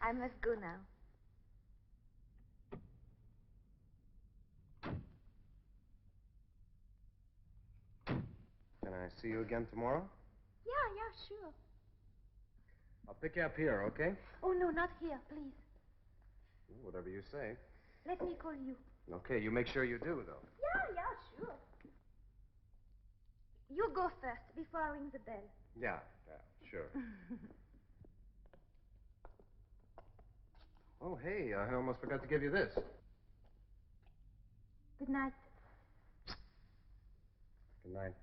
I must go now. Can I see you again tomorrow? Yeah, sure. I'll pick you up here, okay? Oh, no, not here, please. Whatever you say. Let me call you. Okay, you make sure you do, though. Yeah, sure. You go first, before I ring the bell. Yeah, sure. Oh, hey, I almost forgot to give you this. Good night. Good night.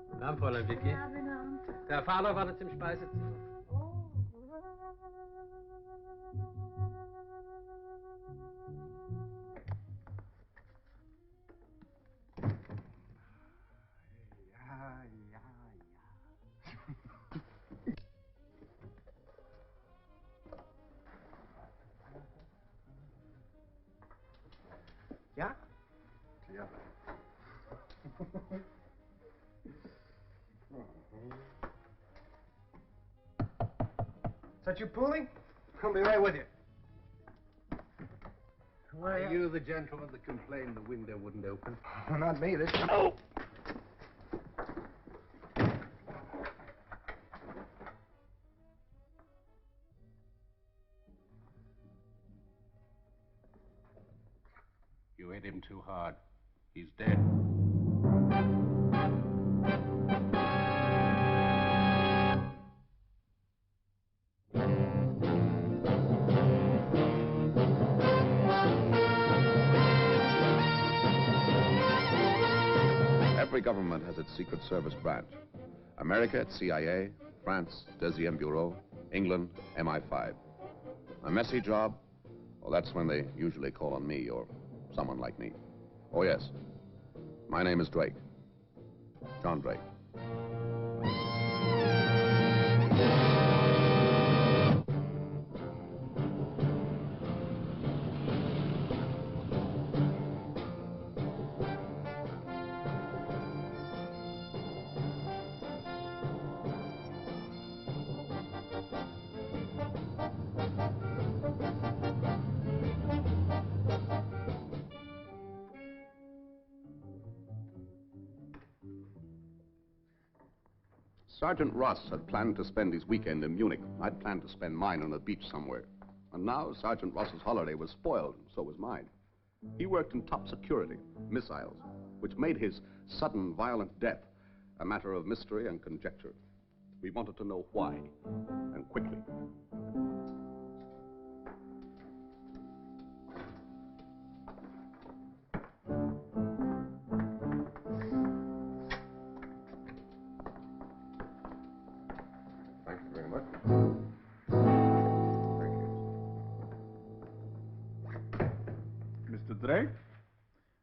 Guten Abend, Fräulein Vicki. Guten Abend. Der Farrel wartet im Speisezimmer. Ja? Ja. Is that you, Poole? I'll be right with you. Are you the gentleman that complained the window wouldn't open? Oh, not me, this... Oh! You hit him too hard. He's dead. Every government has its Secret Service branch. America, it's CIA. France, Deuxième Bureau. England, MI5. A messy job? Well, that's when they usually call on me or someone like me. Oh, yes. My name is Drake. John Drake. Sergeant Ross had planned to spend his weekend in Munich. I'd planned to spend mine on a beach somewhere. And now Sergeant Ross's holiday was spoiled, and so was mine. He worked in top security, missiles, which made his sudden violent death a matter of mystery and conjecture. We wanted to know why, and quickly. Thank you very much. Thank you. Mr. Drake,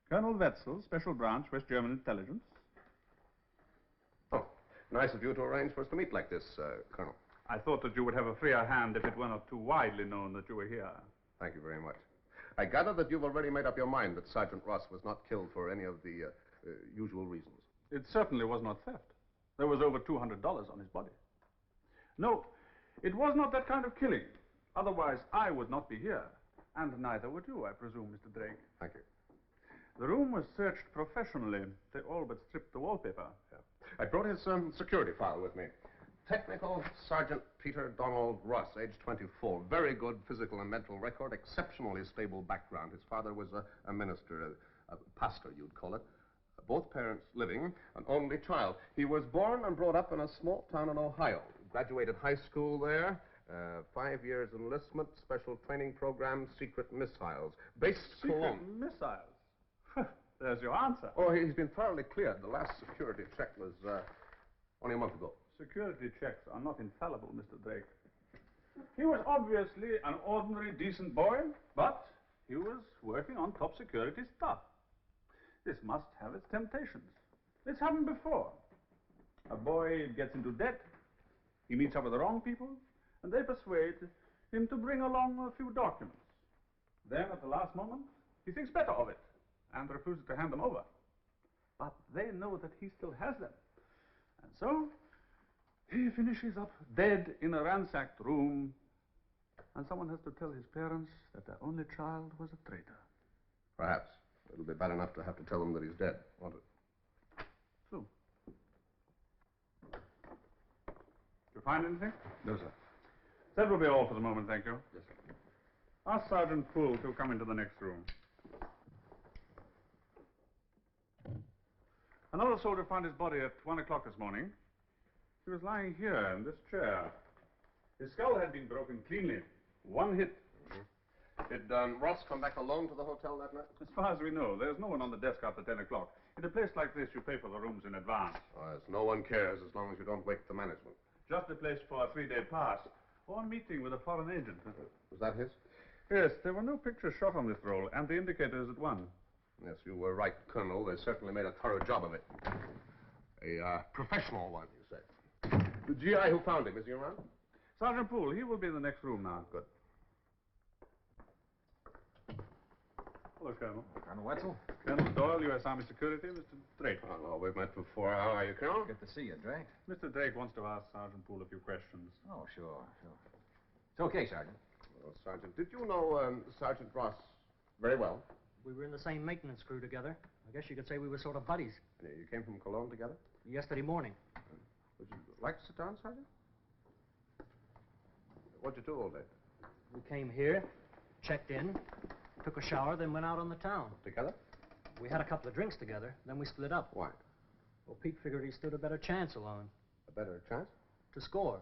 Colonel Wetzel, Special Branch, West German Intelligence. Oh, nice of you to arrange for us to meet like this, Colonel. I thought that you would have a freer hand if it were not too widely known that you were here. Thank you very much. I gather that you've already made up your mind that Sergeant Ross was not killed for any of the usual reasons. It certainly was not theft. There was over $200 on his body. No, it was not that kind of killing. Otherwise, I would not be here. And neither would you, I presume, Mr. Drake. Thank you. The room was searched professionally. They all but stripped the wallpaper. Yeah. I brought his security file with me. Technical Sergeant Peter Donald Ross, age 24. Very good physical and mental record, exceptionally stable background. His father was a minister, a pastor, you'd call it. Both parents living, an only child. He was born and brought up in a small town in Ohio. Graduated high school there. 5 years enlistment, special training program, secret missiles. Base Cologne. Secret missiles? There's your answer. Oh, he's been thoroughly cleared. The last security check was only a month ago. Security checks are not infallible, Mr. Drake. He was obviously an ordinary, decent boy, but he was working on top security stuff. This must have its temptations. It's happened before. A boy gets into debt, he meets up with the wrong people, and they persuade him to bring along a few documents. Then, at the last moment, he thinks better of it and refuses to hand them over. But they know that he still has them. And so, he finishes up dead in a ransacked room, and someone has to tell his parents that their only child was a traitor. Perhaps. It'll be bad enough to have to tell them that he's dead, won't it? True. Did you find anything? No, sir. That will be all for the moment, thank you. Yes, sir. Ask Sergeant Poole to come into the next room. Another soldier found his body at 1 o'clock this morning. He was lying here in this chair. His skull had been broken cleanly. One hit. Did Ross come back alone to the hotel that night? As far as we know, there's no one on the desk after 10 o'clock. In a place like this, you pay for the rooms in advance. Oh, yes. No one cares as long as you don't wake the management. Just a place for a 3-day pass. Or a meeting with a foreign agent. Was that his? Yes, there were no pictures shot on this roll, and the indicator is at 1. Yes, you were right, Colonel. They certainly made a thorough job of it. A professional one, you say. The GI who found him, is he around? Sergeant Poole, he will be in the next room now. Good. Hello, Colonel. Colonel Wetzel? Colonel Doyle, U.S. Army Security, Mr. Drake. Hello, we've met before. How are you, Colonel? Good to see you, Drake. Mr. Drake wants to ask Sergeant Poole a few questions. Oh, sure. It's okay, Sergeant. Well, Sergeant, did you know Sergeant Ross very well? We were in the same maintenance crew together. I guess you could say we were sort of buddies. You came from Cologne together? Yesterday morning. Would you like to sit down, Sergeant? What'd you do all day? We came here, checked in, took a shower, then went out on the town. Together? We had a couple of drinks together, then we split up. Why? Well, Pete figured he stood a better chance alone. A better chance? To score.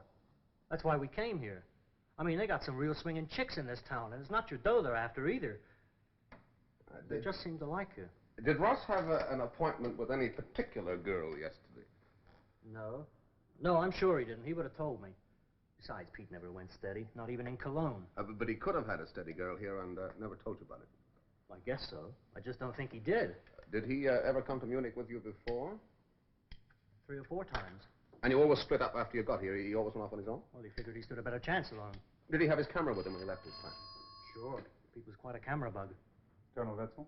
That's why we came here. I mean, they got some real swinging chicks in this town, and it's not your dough they're after either. They just seem to like you. Did Ross have an appointment with any particular girl yesterday? No. No, I'm sure he didn't. He would have told me. Besides, Pete never went steady, not even in Cologne. But he could have had a steady girl here and never told you about it. I guess so. I just don't think he did. Did he ever come to Munich with you before? 3 or 4 times. And you always split up after you got here? He always went off on his own? Well, he figured he stood a better chance alone. Did he have his camera with him when he left his time? Sure. Pete was quite a camera bug. Colonel Wetzel?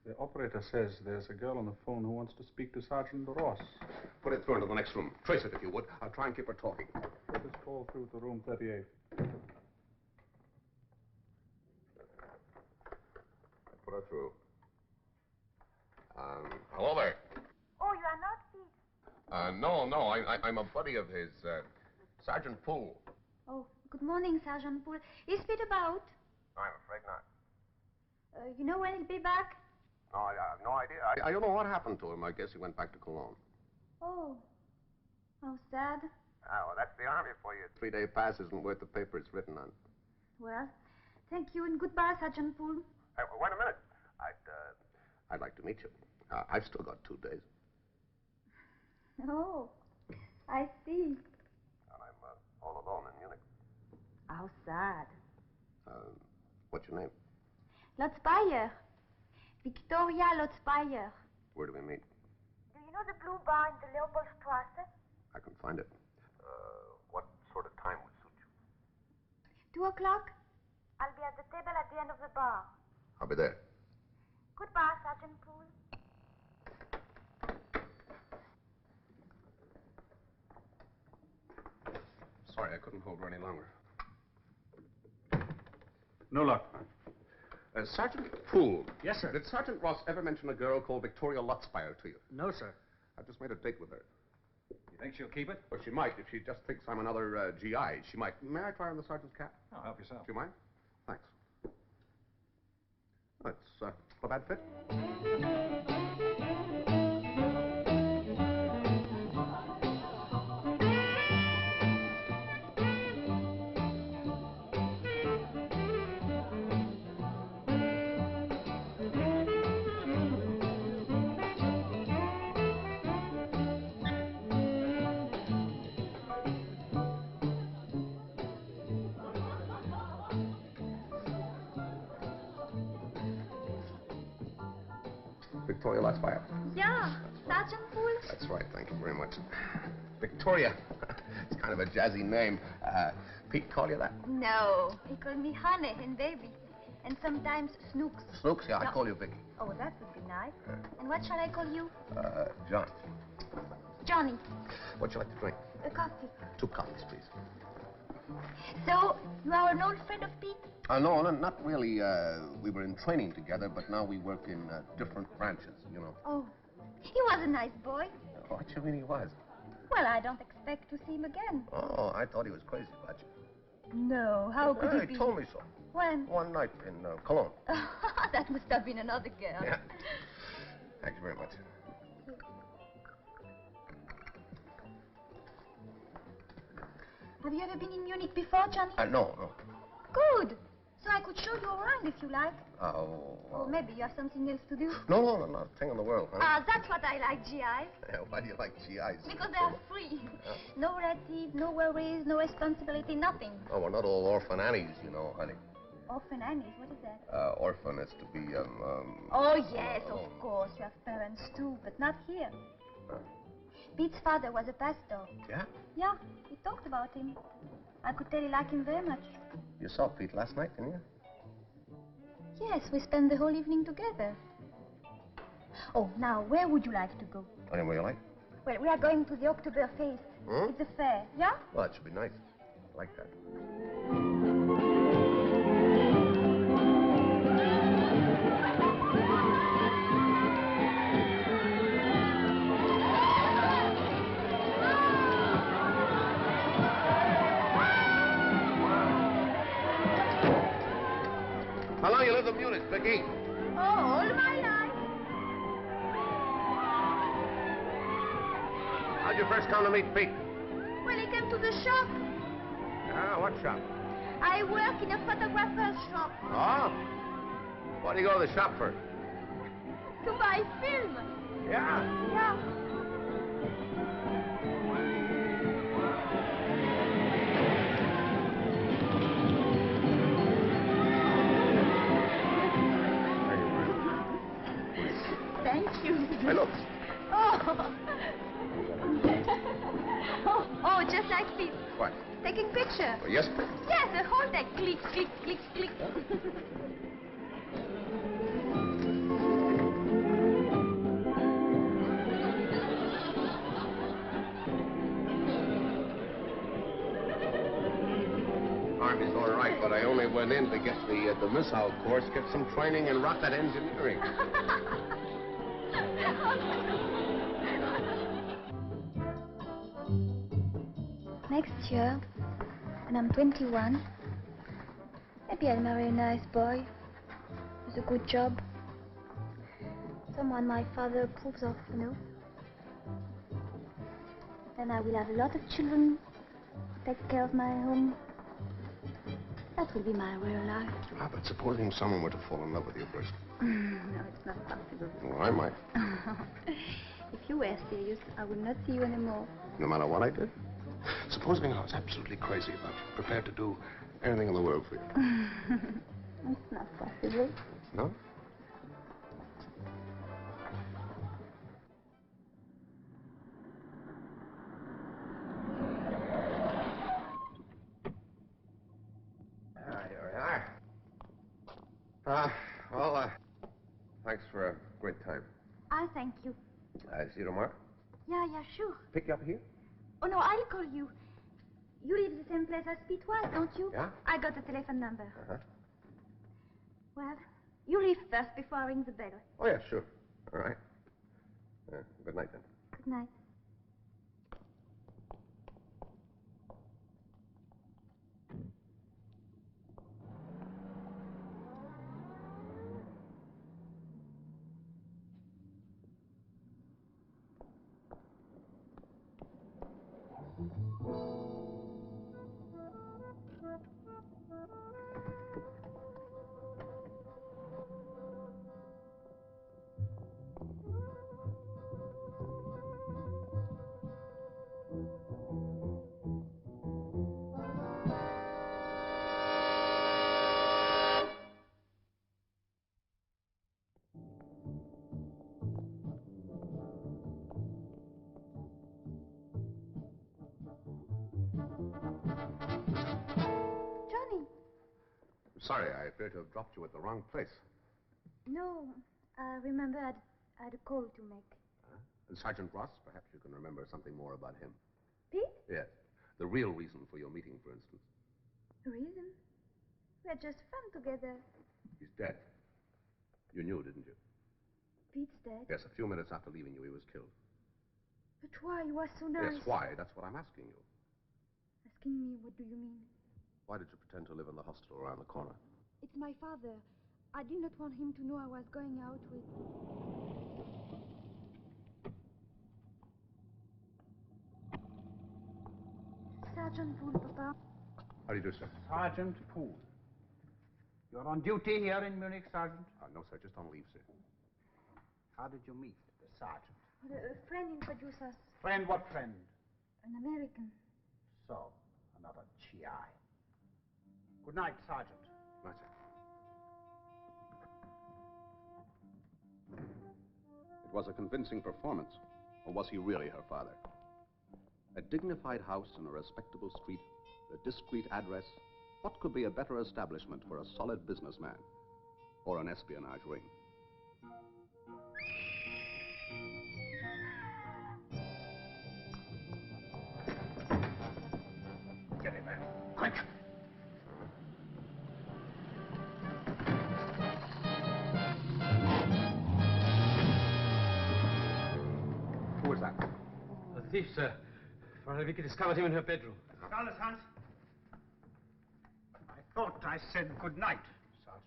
The operator says there's a girl on the phone who wants to speak to Sergeant Ross. Put it through into the next room. Trace it, if you would. I'll try and keep her talking. Put this call through to room 38. Put her through. Hello there. Oh, you are not Pete. No. I'm a buddy of his, Sergeant Poole. Oh, good morning, Sergeant Poole. Is Pete about? I'm afraid not. You know when he'll be back? No, I have no idea. I don't know what happened to him. I guess he went back to Cologne. Oh, how sad. Well, that's the Army for you. 3-day pass isn't worth the paper it's written on. Well, thank you and goodbye, Sergeant Poole. Wait a minute. I'd like to meet you. I've still got 2 days. Oh, I see. And I'm all alone in Munich. How sad. What's your name? Lotsbeyer. Victoria Lotsbeyer. Where do we meet? Do you know the blue bar in the Leopoldstrasse? I can find it. What sort of time would suit you? 2 o'clock? I'll be at the table at the end of the bar. I'll be there. Goodbye, Sergeant Poole. Sorry, I couldn't hold her any longer. No luck. Sergeant Poole. Yes, sir. Did Sergeant Ross ever mention a girl called Victoria Lotsbeyer to you? No, sir. I've just made a date with her. You think she'll keep it? Well, she might if she just thinks I'm another GI. She might. May I try on the sergeant's cap? Oh, help yourself. Do you mind? Thanks. That's a bad fit. Victoria Lotsbeyer. Yeah, Sergeant Poole. That's right, thank you very much. Victoria. It's kind of a jazzy name. Pete call you that? No, he called me Honey and Baby. And sometimes Snooks. Snooks? Yeah, I No. call you Vicki. Oh, that would be nice. And what shall I call you? John. Johnny. What'd you like to drink? A coffee. 2 coffees, please. So, you are an old friend of Pete? No, not really. We were in training together, but now we work in different branches, you know. Oh, he was a nice boy. What you mean he was? Well, I don't expect to see him again. Oh, I thought he was crazy about you. No, how could Yeah, he be? he told me so. When? One night in Cologne. That must have been another girl. Yeah. Thank you very much. Have you ever been in Munich before, Johnny? No. Good. So I could show you around if you like. Oh. Or maybe you have something else to do. No, not a thing in the world, huh? Ah, that's what I like, GIs. Yeah, why do you like GIs? Because they are free. No relatives, no worries, no responsibility, nothing. Oh, we're not all orphan Annies, you know, honey. Orphan Annies, what is that? Orphan is to be, Oh, yes, of course. You have parents too, but not here. Pete's father was a pastor. Yeah? Yeah, we talked about him. I could tell you like him very much. You saw Pete last night, didn't you? Yes, we spent the whole evening together. Oh, now, where would you like to go? Anywhere you like. Well, we are going to the Oktoberfest. Hmm? It's a fair, yeah? Well, that should be nice. I like that. How long you lived in Munich, Vicki? Oh, all my life. How'd you first come to meet Pete? Well, he came to the shop. Ah, what shop? I work in a photographer's shop Oh? What do you go to the shop for? to buy film. Yeah. Yeah. Thank you. Hey, look. Oh. Oh, just like this. What? Taking picture. Oh, yes, please. Yes, the whole day. Click, click, click, click. Army's all right, but I only went in to get the missile course, get some training in rocket engineering. Next year, when I'm 21, maybe I'll marry a nice boy with a good job. Someone my father approves of, you know. Then I will have a lot of children, take care of my home. That will be my real life. Ah, but supposing someone were to fall in love with you first. No, it's not possible. Well, I might. If you were serious, I would not see you anymore. No matter what I did. Supposing I was absolutely crazy about you, prepared to do anything in the world for you. It's not possible. No? Here we are. Well, thanks for a great time. I thank you. See you tomorrow. Yeah, sure. Pick you up here? Oh, no, I'll call you. You live the same place as Pete was, don't you? Yeah. I got the telephone number. Uh-huh. Well, you leave first before I ring the bell. Oh, yeah, sure. All right. Good night, then. Good night. Sorry, I appear to have dropped you at the wrong place. No, I remember I had a call to make. And Sergeant Ross, perhaps you can remember something more about him. Pete? Yes. The real reason for your meeting, for instance. The reason? We had just fun together. He's dead. You knew, didn't you? Pete's dead? Yes, a few minutes after leaving you, he was killed. But why? You were so nice. Yes, why? That's what I'm asking you. Asking me, what do you mean? Why did you pretend to live in the hostel around the corner? It's my father. I did not want him to know I was going out with... Sergeant Poole, Papa. How do you do, sir? Sergeant Poole. You're on duty here in Munich, Sergeant? No, sir, just on leave, sir. How did you meet the sergeant? A friend introduced us. Friend, what friend? An American. So, another GI. Good night, Sergeant. Right, sir. It was a convincing performance, or was he really her father? A dignified house in a respectable street, a discreet address. What could be a better establishment for a solid businessman or an espionage ring? Get in there. Quick! Who was that? The thief, sir. Vicki discovered him in her bedroom. Carlos, Hans. I thought I said good night, Sergeant.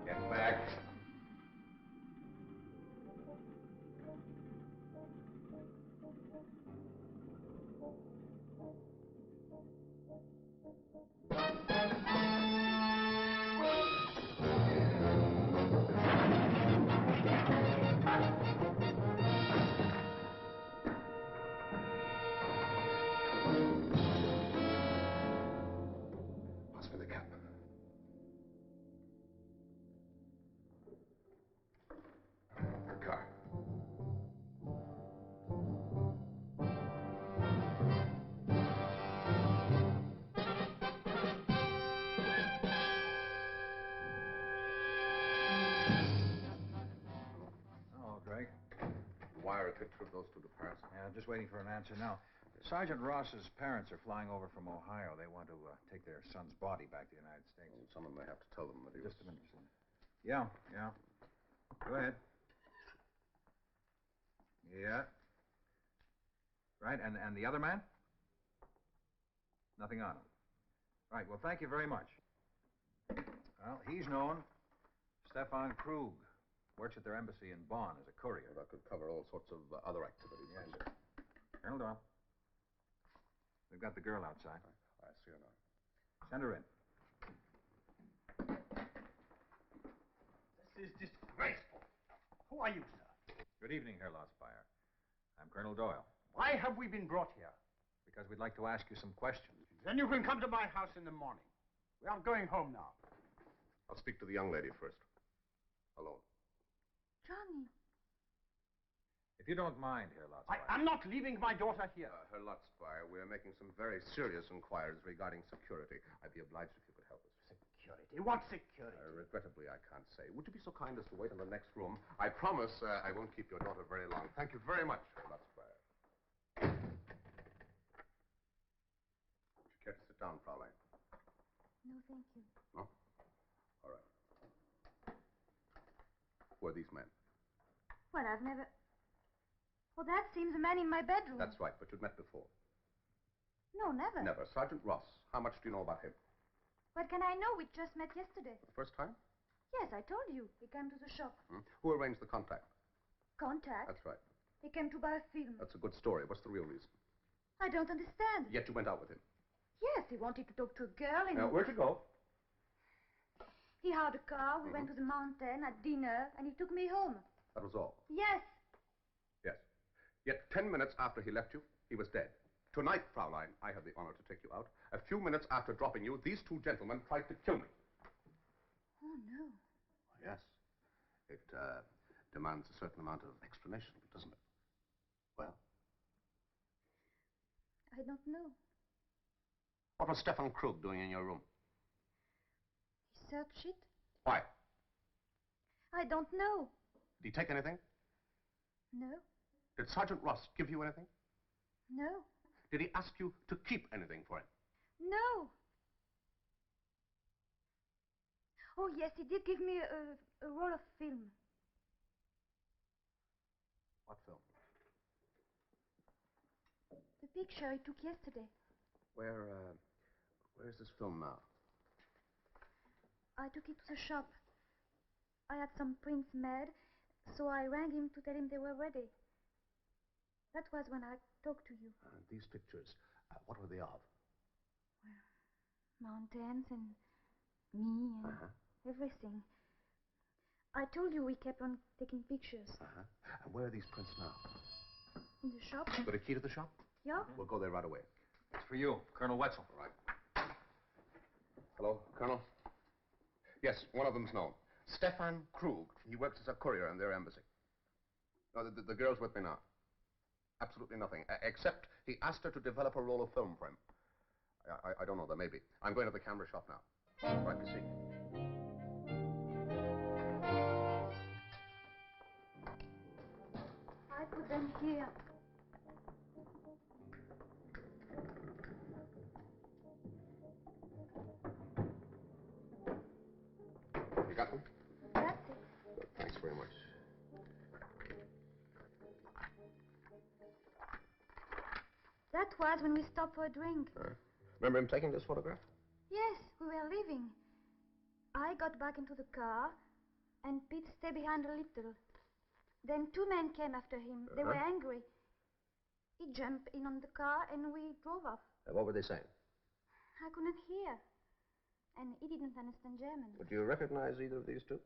Get back. Pass me the cap. The car. Oh, Drake. Wire a picture of those two to Paris. Yeah, just waiting for an answer now. Sergeant Ross's parents are flying over from Ohio. They want to take their son's body back to the United States. Well, someone may have to tell them that he Just was... a minute, sir. Yeah. Go ahead. Yeah. Right, and the other man? Nothing on him. Right, well, thank you very much. Well, he's known. Stefan Krug. Works at their embassy in Bonn as a courier. That could cover all sorts of other activities. Yes, sir. Colonel Doyle. We've got the girl outside. I see her now. Send her in. This is disgraceful. Who are you, sir? Good evening, Herr Lotsbeyer. I'm Colonel Doyle. Why have we been brought here? Because we'd like to ask you some questions. Then you can come to my house in the morning. We are going home now. I'll speak to the young lady first. Alone. Johnny. If you don't mind, Herr Lotsbeyer. I'm not leaving my daughter here. Herr Lotsbeyer, we're making some very serious inquiries regarding security. I'd be obliged if you could help us. Security? What security? Regrettably, I can't say. Would you be so kind as to wait in the next room? I promise I won't keep your daughter very long. Thank you very much, Herr Lotsbeyer. down, Fraulein. No, thank you. No? All right. Who are these men? Well, I've never... Well, that seems the man in my bedroom. That's right, but you'd met before. No, never. Never. Sergeant Ross. How much do you know about him? What can I know? We just met yesterday. The first time? Yes, I told you. He came to the shop. Hmm? Who arranged the contact? Contact? That's right. He came to buy a film. That's a good story. What's the real reason? I don't understand. Yet you went out with him. Yes, he wanted to talk to a girl and... Where'd you go? He hired a car, we went to the mountain, had dinner, and he took me home. That was all? Yes. Yes. Yet 10 minutes after he left you, he was dead. Tonight, Fraulein, I have the honor to take you out. A few minutes after dropping you, these two gentlemen tried to kill me. Oh, no. Yes. It demands a certain amount of explanation, doesn't it? Well? I don't know. What was Stefan Krug doing in your room? He searched it. Why? I don't know. Did he take anything? No. Did Sergeant Ross give you anything? No. Did he ask you to keep anything for him? No. Oh, yes, he did give me a roll of film. What film? The picture he took yesterday. Where's this film now? I took it to the shop. I had some prints made, so I rang him to tell him they were ready. That was when I talked to you. These pictures, what were they of? Mountains and me and everything. I told you we kept on taking pictures. And where are these prints now? In the shop. Got a key to the shop? Yeah? We'll go there right away. It's for you, Colonel Wetzel. All right. Hello, Colonel? Yes, one of them's known. Stefan Krug. He works as a courier in their embassy. No, the girl's with me now. Absolutely nothing, except he asked her to develop a roll of film for him. I don't know, there may be. I'm going to the camera shop now. Right, you see. I put them here. You got them? That's it. Good, thanks very much. That was when we stopped for a drink. Remember him taking this photograph? Yes, we were leaving. I got back into the car, and Pete stayed behind a little. Then two men came after him. They were angry. He jumped in on the car, and we drove off. What were they saying? I couldn't hear. And he didn't understand German. Do you recognize either of these two?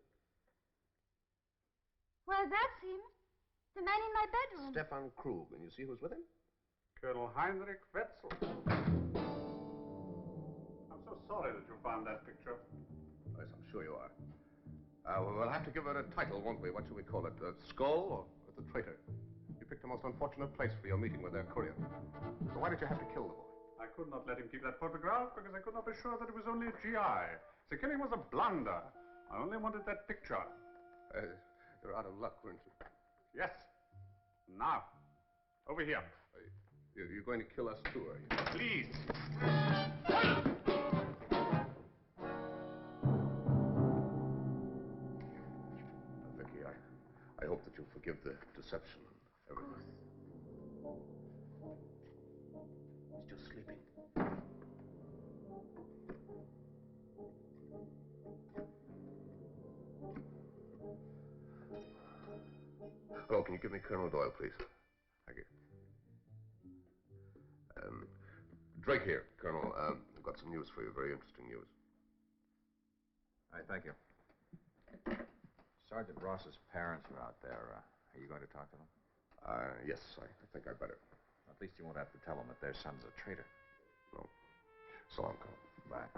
Well, that's him. The man in my bedroom. Stefan Krug. And you see who's with him? Colonel Heinrich Wetzel. I'm so sorry that you found that picture. Yes, I'm sure you are. We'll have to give it a title, won't we? What shall we call it? The Skull or the Traitor? You picked a most unfortunate place for your meeting with their courier. So why did you have to kill the boy? I could not let him keep that photograph because I could not be sure that it was only a GI. The killing was a blunder. I only wanted that picture. You're out of luck, weren't you? Yes. Now, over here. You're going to kill us too, are you? Please. Vicki, I hope that you'll forgive the deception and everything. He's just sleeping. Hello, can you give me Colonel Doyle, please? Thank you. Drake here, Colonel. I've got some news for you, very interesting news. All right, thank you. Sergeant Ross's parents are out there. Are you going to talk to them? Yes, I think I'd better. At least you won't have to tell them that their son's a traitor. No. So long, Colonel. Bye.